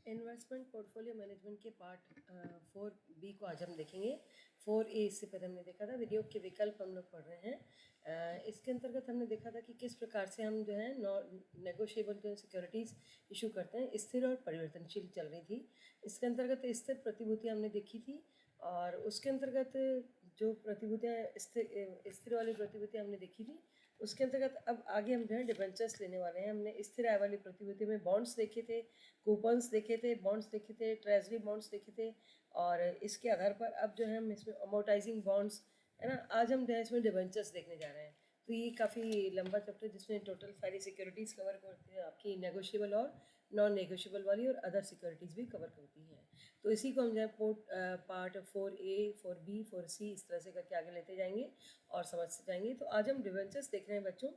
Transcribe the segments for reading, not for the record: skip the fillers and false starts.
Investment portfolio management के part 4B को आज हम देखेंगे। 4A इससे पहले हमने देखा था, विनियोग के विकल्प हम लोग पढ़ रहे हैं। इसके अंतर्गत हमने देखा था कि किस प्रकार से हम जो है नेगोशिएबल जो सिक्योरिटीज़ इशू करते हैं। स्थिर और परिवर्तनशील चल रही थी। इसके अंतर्गत स्थिर प्रतिभूतियाँ हमने देखी थी और उसके अंतर्गत जो प्रतिभूतियाँ स्थिर वाली प्रतिभूतियाँ हमने देखी थी, उसके अंतर्गत अब आगे हम जो है डिबेंचर्स लेने वाले हैं। हमने स्थिर आय वाली प्रतिभूति में बॉन्ड्स देखे थे, कूपन्स देखे थे, बॉन्ड्स देखे थे, ट्रेजरी बॉन्ड्स देखे थे और इसके आधार पर अब जो है हम इसमें अमोर्टाइजिंग बॉन्ड्स है ना, आज हम जो है इसमें डिबेंचर्स देखने जा रहे हैं। तो ये काफ़ी लंबा चैप्टर जिसमें टोटल सारी सिक्योरिटीज़ कवर करती है, आपकी नेगोशिएबल और नॉन नेगोशिएबल वाली और अदर सिक्योरिटीज़ भी कवर करती हैं। तो इसी को हम जो है पार्ट 4A 4B 4C इस तरह से करके आगे लेते जाएंगे और समझते जाएंगे। तो आज हम डिबेंचर्स देख रहे हैं बच्चों।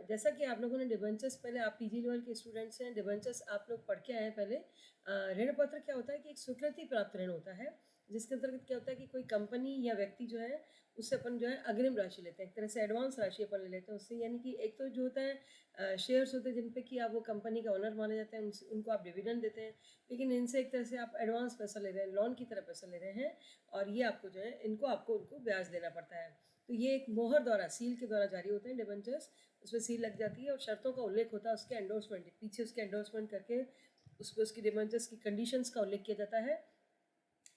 जैसा कि आप लोगों ने डिबेंचर्स पहले, आप पीजी लेवल के स्टूडेंट्स हैं, डिबेंचर्स आप लोग पढ़ के आए हैं पहले। ऋण पत्र क्या होता है कि एक स्वीकृति प्राप्त ऋण होता है, जिसके अंतर्गत क्या होता है कि कोई कंपनी या व्यक्ति जो है उससे अपन जो है अग्रिम राशि लेते हैं, एक तरह से एडवांस राशि अपन ले लेते हैं उससे। यानी कि एक तो जो होता है शेयर्स होते हैं जिन पे कि आप वो कंपनी का ओनर माने जाते हैं, उनको आप डिविडेंड देते हैं, लेकिन इनसे एक तरह से आप एडवांस पैसा ले रहे हैं, लोन की तरह पैसा ले रहे हैं और ये आपको जो है उनको ब्याज देना पड़ता है। तो ये एक मोहर द्वारा, सील के द्वारा जारी होते हैं डिबेंचर्स। उसमें सील लग जाती है और शर्तों का उल्लेख होता है, उसके एंडोर्समेंट पीछे उसके एंडोर्समेंट करके उस पर उसकी डिबेंचर्स की कंडीशंस का उल्लेख किया जाता है।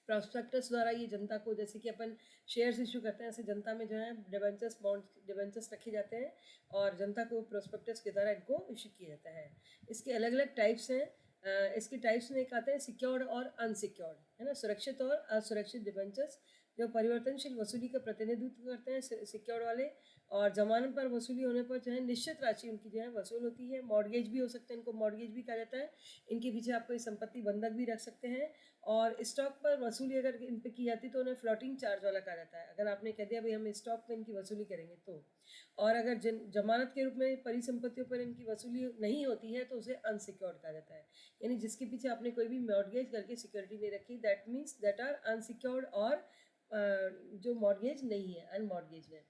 प्रॉस्पेक्टस द्वारा ये जनता को, जैसे कि अपन शेयर्स इशू करते हैं, ऐसे जनता में जो है डिबेंचर्स बॉन्ड डिबेंचर्स रखे जाते हैं और जनता को प्रॉस्पेक्टस के द्वारा इनको इशू किया जाता है। इसके अलग अलग टाइप्स हैं। इसके टाइप्स में एक आते हैं सिक्योर्ड और अनसिक्योर्ड, है ना, सुरक्षित और असुरक्षित डिबेंचर्स जो परिवर्तनशील वसूली का प्रतिनिधित्व करते हैं, सिक्योर्ड वाले। और जमानत पर वसूली होने पर जो है निश्चित राशि उनकी जो है वसूल होती है। मॉर्गेज भी हो सकते हैं, इनको मॉर्गेज भी कहा जाता है। इनके पीछे आप कोई संपत्ति बंधक भी रख सकते हैं। और स्टॉक पर वसूली अगर इन पर की जाती है तो उन्हें फ्लोटिंग चार्ज वाला कहा जाता है। अगर आपने कह दिया भाई हम स्टॉक पर इनकी वसूली करेंगे तो, और अगर जमानत के रूप में परिसंपत्तियों पर इनकी वसूली नहीं होती है तो उसे अनसिक्योर्ड कहा जाता है। यानी जिसके पीछे आपने कोई भी मॉर्गेज करके सिक्योरिटी नहीं रखी, that means that are unsecured, और जो मॉर्गेज नहीं है, अनमॉर्गेज है।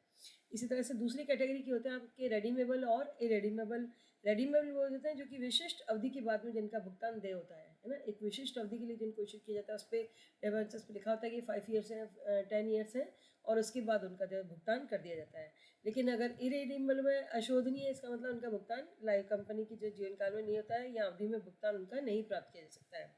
इसी तरह से दूसरी कैटेगरी के होते हैं आपके रेडीमेबल और इरेडीमेबल। रेडीमेबल वो होते हैं जो कि विशिष्ट अवधि के बाद में जिनका भुगतान देय होता है ना, एक विशिष्ट अवधि के लिए जिनको इशू किया जाता है। उस पर डिबेंचर्स पे लिखा होता है कि 5 ईयर्स हैं, 10 ईयर्स हैं और उसके बाद उनका जो भुगतान कर दिया जाता है। लेकिन अगर इरेडीमेबल में अशोधनीय, इसका मतलब उनका भुगतान लाइव कंपनी की जो जीवन काल में नहीं होता है या अवधि में भुगतान उनका नहीं प्राप्त किया जा सकता है,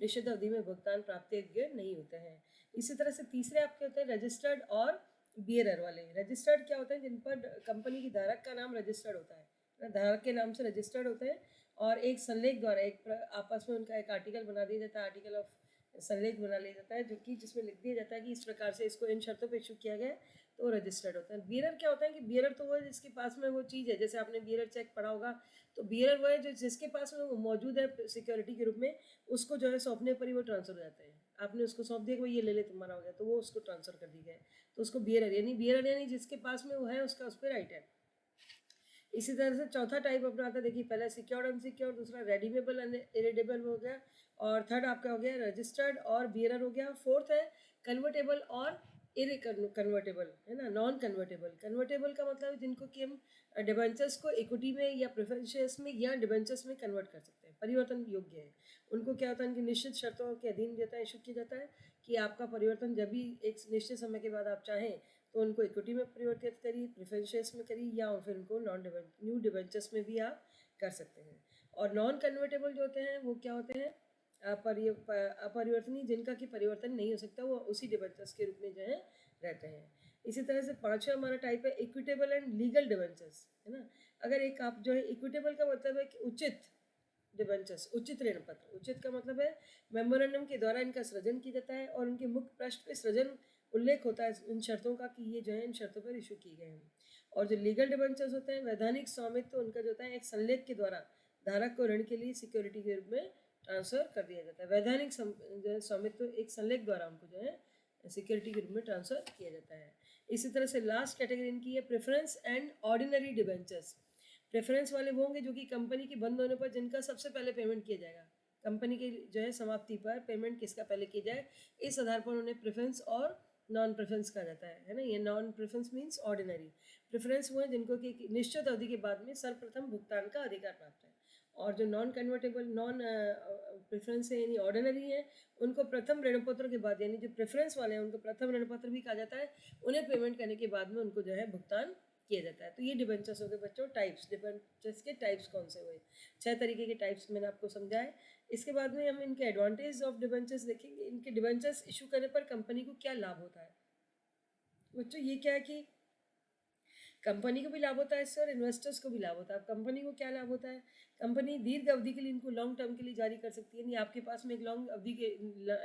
निश्चित अवधि में भुगतान प्राप्त योग्य नहीं होते हैं। इसी तरह से तीसरे आपके होते हैं रजिस्टर्ड और बियरर वाले। रजिस्टर्ड क्या होते हैं, जिन पर कंपनी की धारक का नाम रजिस्टर्ड होता है, धारक के नाम से रजिस्टर्ड होते हैं और एक संलेख द्वारा एक आपस में उनका एक आर्टिकल बना दिया जाता है, आर्टिकल ऑफ संलेख बना लिया जाता है, जो कि जिसमें लिख दिया जाता है कि इस प्रकार से इसको इन शर्तों पे इशू किया गया है, तो रजिस्टर्ड होता है। बियरर क्या होता है कि बियरर तो वो है जिसके पास में वो चीज़ है, जैसे आपने बियरर चेक पढ़ा होगा, तो बियरर वो है जो जिसके पास में वो मौजूद है सिक्योरिटी के रूप में, उसको जो है सौंपने पर ही वो ट्रांसफर हो जाते हैं। आपने उसको सौंप दिया कि ये ले ले तुम्हारा हो गया, तो वो उसको ट्रांसफर कर दी गया, तो उसको बियरर यानी जिसके पास में वो है उसका उस पर राइट है। इसी तरह से चौथा टाइप अपना आता है, देखिए पहला सिक्योर्ड अनसिक्योर्ड, दूसरा रेडीमेबल इरेडेबल हो गया, और थर्ड आपका हो गया रजिस्टर्ड और बियरर हो गया। फोर्थ है कन्वर्टेबल और कन्वर्टेबल, है ना, नॉन कन्वर्टेबल। कन्वर्टेबल का मतलब जिनको कि हम डिबेंचर्स को इक्विटी में या प्रेफरेंस शेयर्स में या डिबेंचर्स में कन्वर्ट कर सकते हैं, परिवर्तन योग्य है। उनको क्या होता है, उनकी निश्चित शर्तों के अधीन देता है, इशू किया जाता है कि आपका परिवर्तन जब भी एक निश्चित समय के बाद आप चाहें तो उनको इक्विटी में परिवर्तित करिए, प्रेफरेंस शेयर्स में करिए, या फिर उनको न्यू डिबेंचर्स में भी आप कर सकते हैं। और नॉन कन्वर्टेबल जो होते हैं वो क्या होते हैं, अपरिवर्तनीय, जिनका कि परिवर्तन नहीं हो सकता, वो उसी डिबेंचर्स के रूप में जो है रहते हैं। इसी तरह से पांचवा हमारा टाइप है इक्विटेबल एंड लीगल डिबेंचर्स, है ना। अगर एक आप जो है इक्विटेबल का मतलब है कि उचित डिबेंचर्स, उचित ऋण पत्र। उचित का मतलब है मेमोरेंडम के द्वारा इनका सृजन किया जाता है और उनके मुख्य पृष्ठ पे सृजन उल्लेख होता है इन शर्तों का कि ये जो है इन शर्तों पर इशू किए गए हैं। और जो लीगल डिबेंचर्स होते हैं, वैधानिक स्वामित्व उनका जो होता है एक संलेख के द्वारा धारक को ऋण के लिए सिक्योरिटी के रूप में ट्रांसफर कर दिया जाता है। वैधानिक स्वामित्व एक संलेख द्वारा उनको जो है सिक्योरिटी के रूप में ट्रांसफर किया जाता है। इसी तरह से लास्ट कैटेगरी इनकी है preference and ordinary debentures. Preference वाले वो होंगे जो कि कंपनी की बंद होने पर जिनका सबसे पहले पेमेंट किया जाएगा, कंपनी की जो है समाप्ति पर पेमेंट किसका पहले किया जाए, इस आधार पर उन्हें प्रेफरेंस और नॉन प्रेफरेंस कहा जाता है ना। ये non preference means ordinary. Preference वो है जिनको कि निश्चित अवधि के बाद में सर्वप्रथम भुगतान का अधिकार प्राप्त है, और जो नॉन कन्वर्टेबल नॉन प्रेफरेंस है यानी ऑर्डिनरी हैं, उनको प्रथम ऋणपत्र के बाद, यानी जो प्रेफरेंस वाले हैं उनको प्रथम ऋणपत्र भी कहा जाता है, उन्हें पेमेंट करने के बाद में उनको जो है भुगतान किया जाता है। तो ये डिबेंचर्स हो गए बच्चों टाइप्स। डिबेंचर्स के टाइप्स कौन से हुए? 6 तरीके के टाइप्स मैंने आपको समझाए। इसके बाद में हम इनके एडवांटेज ऑफ डिबेंचर्स देखेंगे। इनके डिबेंचर्स इशू करने पर कंपनी को क्या लाभ होता है बच्चों? ये क्या है कि कंपनी को भी लाभ होता है इससे और इन्वेस्टर्स को भी लाभ होता है। अब कंपनी को क्या लाभ होता है? कंपनी दीर्घ अवधि के लिए इनको लॉन्ग टर्म के लिए जारी कर सकती है, यानी आपके पास में एक लॉन्ग अवधि के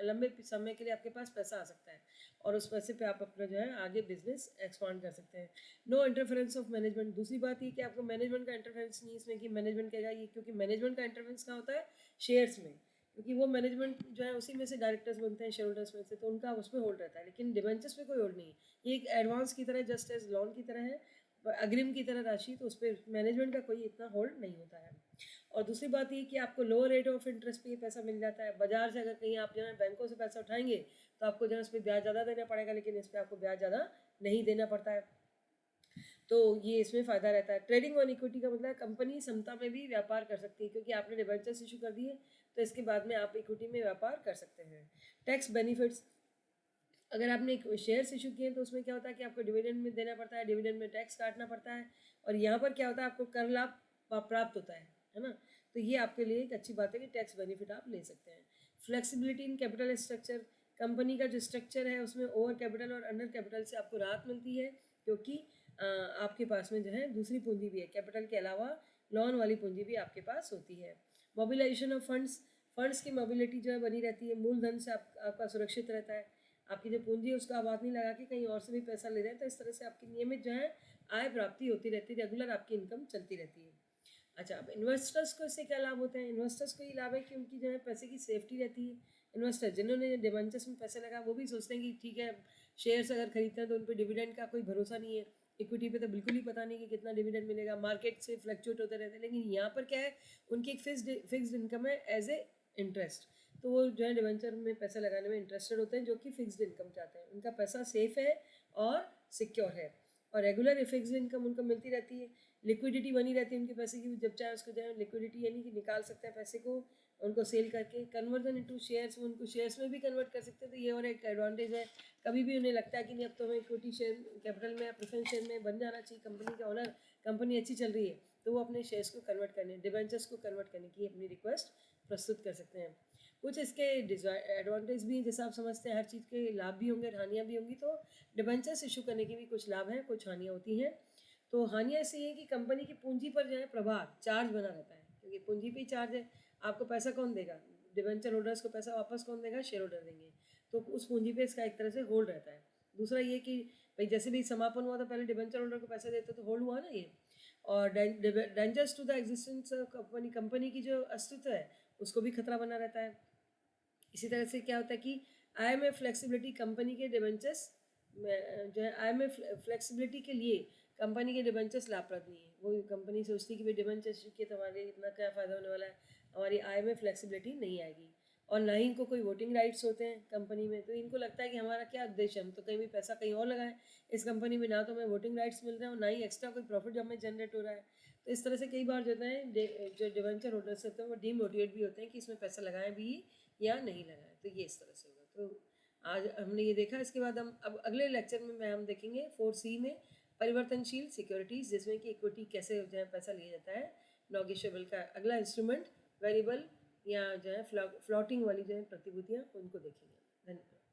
लंबे समय के लिए आपके पास पैसा आ सकता है और उस पैसे पे आप अपना जो है आगे बिजनेस एक्सपांड कर सकते हैं। No interference of management. दूसरी बात ये कि आपको मैनेजमेंट का इंटरफेरेंस नहीं इसमें कि मैनेजमेंट कहेगा ये, क्योंकि मैनेजमेंट का इंटरफेरेंस कहाँ होता है? शेयर्स में, क्योंकि वो मैनेजमेंट जो है उसी में से डायरेक्टर्स बनते हैं शेयर होल्डर्स में से, तो उनका उसमें होल्ड रहता है। लेकिन डिबेंचर्स में कोई होल्ड नहीं है, ये एक एडवांस की तरह, जस्ट एज लोन की तरह है, अग्रिम की तरह राशि, तो उस पर मैनेजमेंट का कोई इतना होल्ड नहीं होता है। और दूसरी बात ये कि आपको लोअर रेट ऑफ इंटरेस्ट पे ये पैसा मिल जाता है। बाजार से अगर कहीं आप जो है बैंकों से पैसा उठाएंगे तो आपको जो है उस पर ब्याज ज़्यादा देना पड़ेगा, लेकिन इस पर आपको ब्याज ज़्यादा नहीं देना पड़ता है, तो ये इसमें फ़ायदा रहता है। ट्रेडिंग ऑन इक्विटी का मतलब कंपनी समता में भी व्यापार कर सकती है, क्योंकि आपने डिबेंचर्स इशू कर दिए तो इसके बाद में आप इक्विटी में व्यापार कर सकते हैं। टैक्स बेनिफिट्स, अगर आपने शेयर्स इशू किए तो उसमें क्या होता है कि आपको डिविडेंड में देना पड़ता है, डिविडेंड में टैक्स काटना पड़ता है, और यहाँ पर क्या होता है आपको कर लाभ प्राप्त होता है ना। तो ये आपके लिए एक अच्छी बात है कि टैक्स बेनिफिट आप ले सकते हैं। Flexibility in capital structure, company का जो स्ट्रक्चर है उसमें ओवर कैपिटल और अंडर कैपिटल से आपको राहत मिलती है, क्योंकि आपके पास में जो है दूसरी पूंजी भी है, कैपिटल के अलावा लोन वाली पूंजी भी आपके पास होती है। मोबिलाइजेशन ऑफ फंड्स, फंड्स की मोबिलिटी जो है बनी रहती है, मूलधन से आपका सुरक्षित रहता है। आपकी जो पूंजी है उसका आप हाथ नहीं लगा के कहीं और से भी पैसा ले रहे हैं, तो इस तरह से आपकी नियमित जो है आय प्राप्ति होती रहती है, रेगुलर आपकी इनकम चलती रहती है। अच्छा, अब इन्वेस्टर्स को इससे क्या लाभ होते हैं? इन्वेस्टर्स को ये लाभ है कि उनकी जो है पैसे की सेफ्टी रहती है। इन्वेस्टर जिन्होंने डिबेंचर्स में पैसे लगा वो भी सोचते हैं कि ठीक है, शेयर्स अगर खरीदते हैं तो उन पर डिविडेंड का कोई भरोसा नहीं है, इक्विटी पे तो बिल्कुल ही पता नहीं कि कितना डिविडेंड मिलेगा, मार्केट से फ्लक्चुएट होते रहते हैं। लेकिन यहाँ पर क्या है, उनकी एक फिक्स्ड इनकम है एज ए इंटरेस्ट, तो वो जो है डिवेंचर में पैसा लगाने में इंटरेस्टेड होते हैं, जो कि फिक्स्ड इनकम चाहते हैं। उनका पैसा सेफ है और सिक्योर है और रेगुलर फिक्स्ड इनकम उनको मिलती रहती है। लिक्विडिटी बनी रहती है उनके पैसे की, जब चाहे उसको जाए लिक्विडिटी यानी कि निकाल सकते हैं पैसे को उनको सेल करके। कन्वर्जन इनटू शेयर्स, उनको शेयर्स में भी कन्वर्ट कर सकते हैं, तो ये और एक एडवांटेज है। कभी भी उन्हें लगता है कि नहीं अब तो हमें इक्विटी शेयर कैपिटल में या प्रेफरेंस शेयर में बन जाना चाहिए, कंपनी का ऑनर, कंपनी अच्छी चल रही है, तो वो अपने शेयर्स को कन्वर्ट करने, डिबेंचर्स को कन्वर्ट करने की अपनी रिक्वेस्ट प्रस्तुत कर सकते हैं। कुछ इसके एडवांटेज भी हैं, जैसे आप समझते हैं हर चीज़ के लाभ भी होंगे और हानियाँ भी होंगी, तो डिबेंचर्स इशू करने के भी कुछ लाभ हैं, कुछ हानियाँ होती हैं। तो हानियाँ ऐसी है कि कंपनी की पूंजी पर जो है प्रभार चार्ज बना रहता है, क्योंकि पूंजी पे ही चार्ज है। आपको पैसा कौन देगा? डिबेंचर होल्डर्स को पैसा वापस कौन देगा? शेयर होल्डर देंगे, तो उस पूंजी पे इसका एक तरह से होल्ड रहता है। दूसरा ये कि भाई जैसे भी समापन हुआ तो पहले डिबेंचर होल्डर को पैसा देते तो होल्ड हुआ ना ये। और dangers to the existence company, company की जो अस्तित्व है उसको भी खतरा बना रहता है। इसी तरह से क्या होता है कि IMF फ्लेक्सिबिलिटी, कंपनी के डिबेंचर्स जो है IMF फ्लेक्सिबिलिटी के लिए कंपनी के डिबेंचर्स लाभप्रद नहीं है। वो कंपनी सोचती है कि भाई डिबेंचर्स के तो हमारे इतना क्या फ़ायदा होने वाला है, हमारी IMF फ्लेक्सिबिलिटी नहीं आएगी। और ना ही इनको कोई वोटिंग राइट्स होते हैं कंपनी में, तो इनको लगता है कि हमारा क्या उद्देश्य है, हम तो कहीं भी पैसा कहीं और लगाएं इस कंपनी में, ना तो हमें वोटिंग राइट्स मिल रहे हैं और ना ही एक्स्ट्रा कोई प्रॉफिट हमें जनरेट हो रहा है। तो इस तरह से कई बार जो है जो डिबेंचर होल्डर्स होते हैं वो डीमोटिवेट भी होते हैं कि इसमें पैसा लगाएं भी या नहीं लगाएं। तो ये इस तरह से होगा। तो आज हमने ये देखा। इसके बाद हम अब अगले लेक्चर में हम देखेंगे 4C में परिवर्तनशील सिक्योरिटीज़, जिसमें कि इक्विटी कैसे जो है पैसा लिया जाता है, नॉगेशेबल का अगला इंस्ट्रूमेंट, वेरिएबल या जो है फ्लोटिंग वाली जो है प्रतिभूतियाँ, उनको देखेंगे। धन्यवाद।